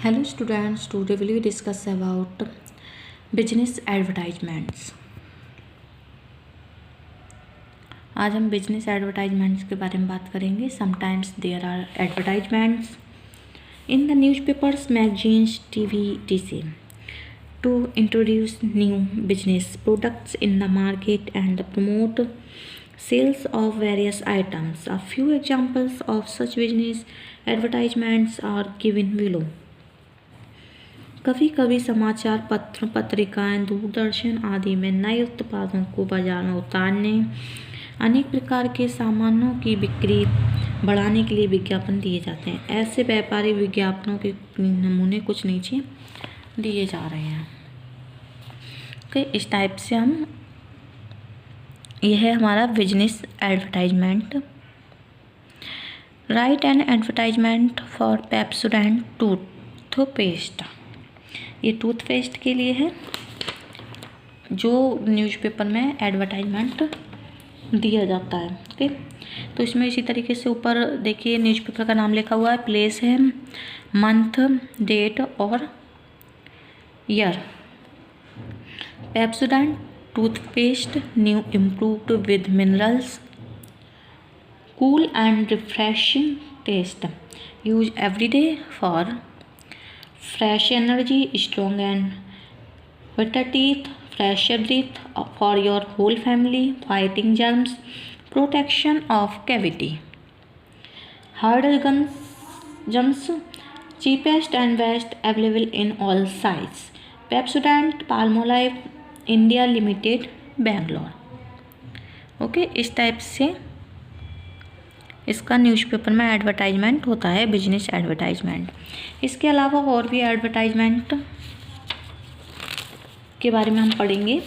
Hello students, today will we discuss about business advertisements. आज हम business advertisements के बारे में बात करेंगे. Sometimes there are advertisements in the newspapers, magazines, TV, etc. to introduce new business products in the market and promote sales of various items. A few examples of such business advertisements are given below. कभी कभी समाचार पत्र, पत्रिकाएं, दूरदर्शन आदि में नए उत्पादों को बाजार में उतारने, अनेक प्रकार के सामानों की बिक्री बढ़ाने के लिए विज्ञापन दिए जाते हैं. ऐसे व्यापारिक विज्ञापनों के नमूने कुछ नीचे दिए जा रहे हैं. ओके, इस टाइप से यह है हमारा business advertisement. Right N advertisement for Pepsodent toothpaste. ये टूथपेस्ट के लिए है जो न्यूज़पेपर में एडवर्टाइजमेंट दिया जाता है. ओके, तो इसमें इसी तरीके से ऊपर देखिए न्यूज़पेपर का नाम लिखा हुआ है, प्लेस है, मंथ, डेट और year. Pepsodent toothpaste new improved with minerals, cool and refreshing taste, use everyday for fresh energy, strong and whiter teeth, fresher teeth for your whole family, fighting germs, protection of cavity, harder gums, cheapest and best, available in all sizes. Pepsodent Palmolive India Limited, Bangalore. Okay, इस type से इसका newspaper में advertisement होता है, business advertisement. इसके अलावा और भी एडवर्टाइजमेंट के बारे में हम पढ़ेंगे.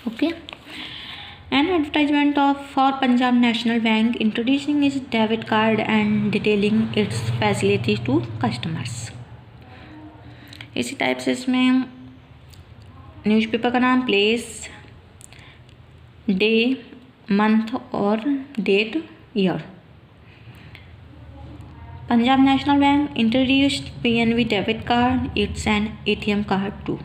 Okay, an advertisement for Punjab National Bank introducing its debit card and detailing its facility to customers. इसी टाइप से इसमें न्यूज़पेपर का नाम, प्लेस, डे, मंथ और date, year. Punjab National Bank introduced PNB debit card. It's an ATM card too.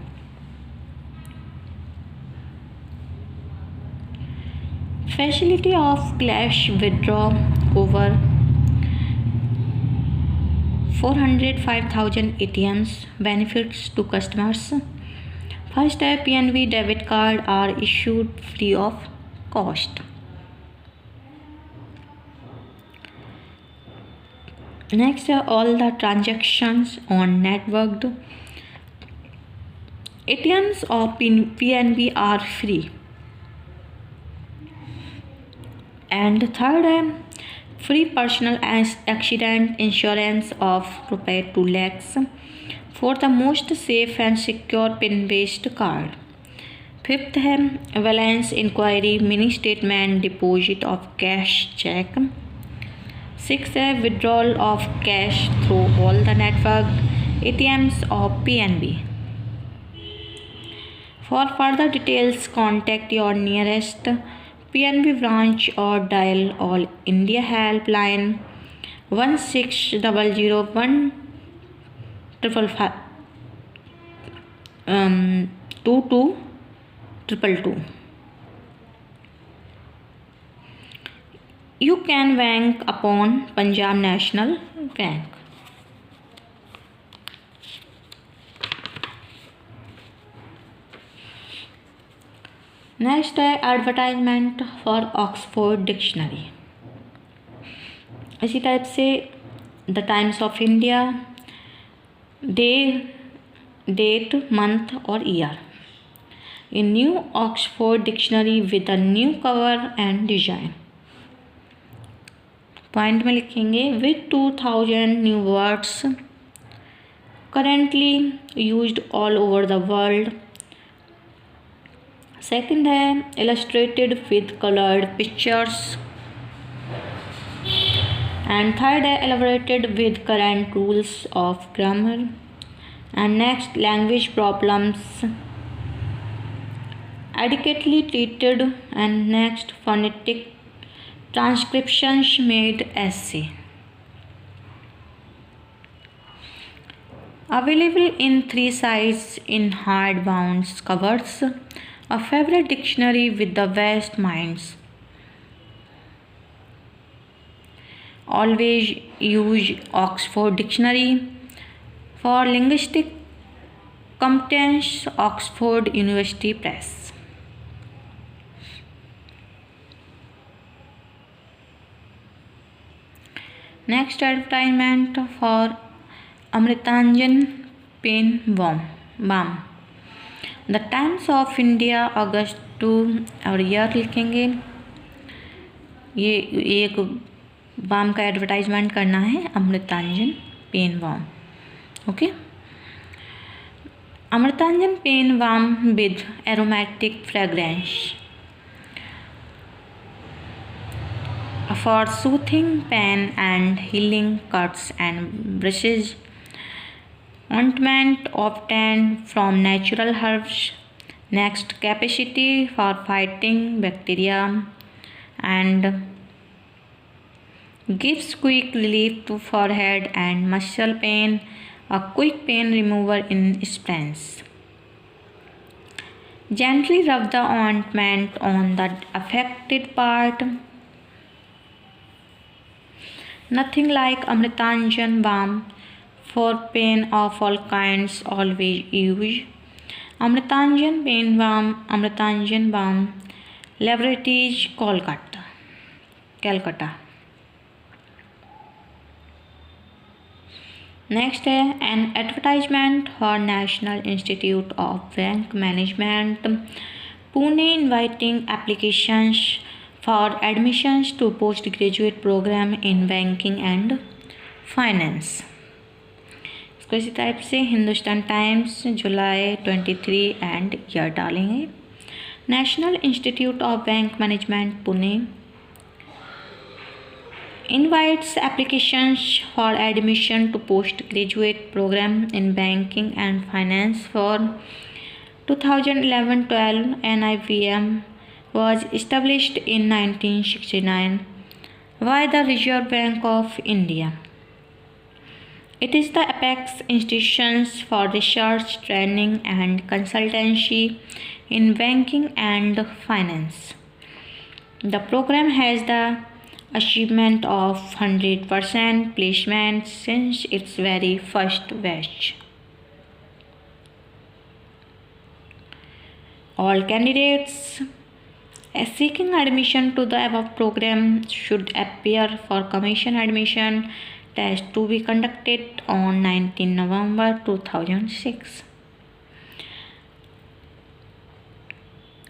Facility of cash withdraw over 405,000 ATMs. Benefits to customers. First, PNB debit card are issued free of cost. Next, all the transactions on networked ATMs of PNB are free. And third, free personal accident insurance of ₹2 lakhs for the most safe and secure PIN-based card. Fifth, balance inquiry, mini statement, deposit of cash check. Sixth, withdrawal of cash through all the network ATMs of PNB. For further details, contact your nearest PNB branch or dial All India Helpline 1600 2222. You can bank upon Punjab National Bank. Next है advertisement for Oxford dictionary. इसी type से the Times of India, day, date, month और year. A new Oxford dictionary with a new cover and design. Point में लिखेंगे with 2000 new words currently used all over the world. Second है illustrated with coloured pictures. And third है elaborated with current rules of grammar. And next, language problems adequately treated. And next, phonetic transcriptions made essay. Available in 3 sizes in hardbound covers. A favorite dictionary with the best minds. Always use Oxford Dictionary. For linguistic competence, Oxford University Press. Next advertisement for Amritanjan Pain Balm. The Times of India अगस्त 2 और year लिखेंगे. ये एक balm का advertisement करना है, Amrutanjan pain balm. Okay. Amrutanjan pain balm with aromatic fragrance for soothing pain and healing cuts and brushes. Ointment obtained from natural herbs. Next, capacity for fighting bacteria and gives quick relief to forehead and muscle pain. A quick pain remover in sprains. Gently rub the ointment on the affected part. Nothing like Amritanjan balm for pain of all kinds. Always use Amritanjan pain balm. Amritanjan balm, Laboratories, Calcutta. Next है an advertisement for National Institute of Bank Management, Pune, inviting applications for admissions to postgraduate program in banking and finance. इसको इसी type से Hindustan Times जुलाई 23 and year डालेंगे. National Institute of Bank Management Pune invites applications for admission to postgraduate program in banking and finance for 2011-12. NIBM was established in 1969 by the Reserve Bank of India. It is the apex institution for research, training and consultancy in banking and finance. The program has the achievement of 100% placement since its very first batch. All candidates seeking admission to the above program should appear for commission admission test to be conducted on 19 November 2006.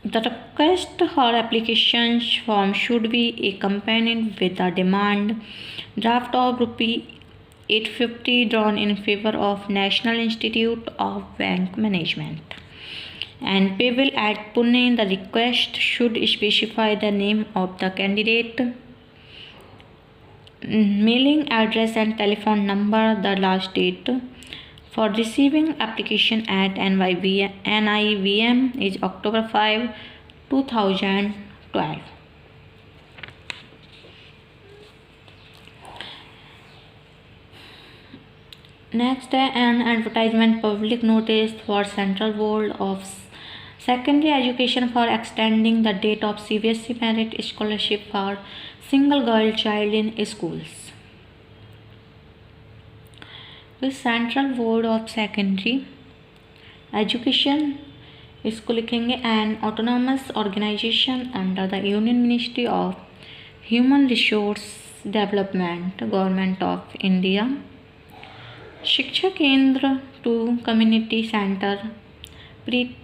The request for application form should be accompanied with a demand draft of ₹850 drawn in favor of National Institute of Bank Management and payable at Pune. The request should specify the name of the candidate, mailing address and telephone number. The last date for receiving application at NIBM is October 5, 2012. Next, an advertisement public notice for Central Board of Secondary Education for extending the date of CBSE merit scholarship for single girl child in schools. The Central Board of Secondary Education, इसको लिखेंगे an autonomous organization under the Union Ministry of Human Resource Development, Government of India. Shiksha Kendra to community centre, Preet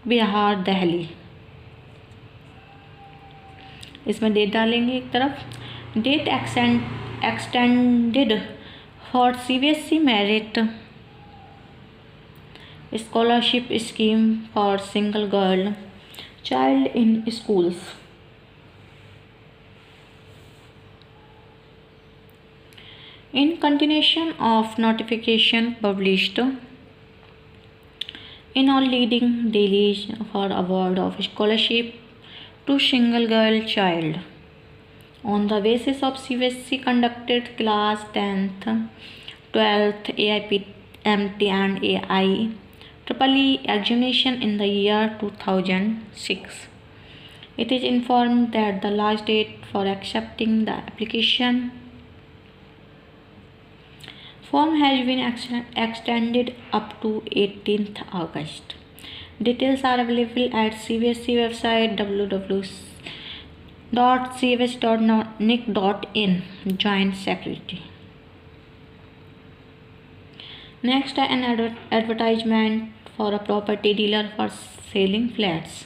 Vihar, Delhi. इसमें date डालेंगे एक तरफ. Date extended for CBSE merit scholarship scheme for single girl child in schools. In continuation of notification published in all leading dailies for award of scholarship to single girl child on the basis of CBSE conducted class 10th 12th MT and IEEE examination in the year 2006. It is informed that the last date for accepting the application form has been extended up to 18th August. Details are available at CBSE website www.cbs.nic.in. Joint Secretary. Next, an advertisement for a property dealer for selling flats.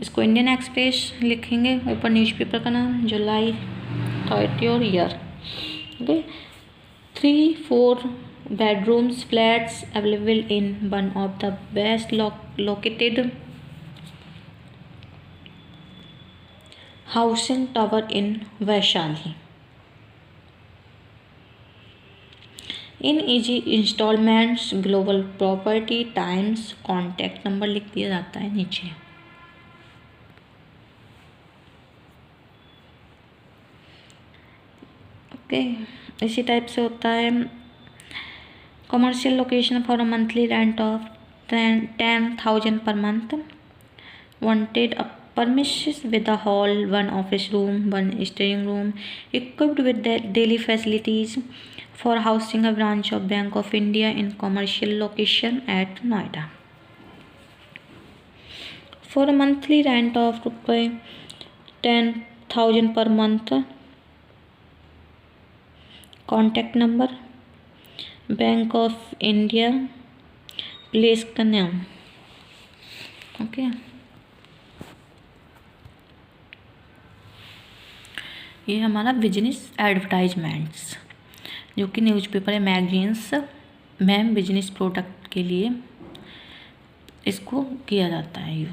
इसको Indian express लिखेंगे, ऊपर newspaper का नाम, जुलाई 30 year. Okay, 3-4 bedrooms flats available in one of the best located housing tower in Vaishali. In easy installments, global property times, contact number लिख दिया जाता है नीचे। ओके, इसी टाइप से होता है commercial location for a monthly rent of 10,000 per month. Wanted a premises with a hall, 1 office room, 1 staging room, equipped with daily facilities for housing a branch of Bank of India in commercial location at Noida. For a monthly rent of ₹10,000 per month. Contact number, Bank of India, place का नाम। Okay, ये हमारा business advertisements जो कि newspaper या magazines में business product के लिए इसको किया जाता है।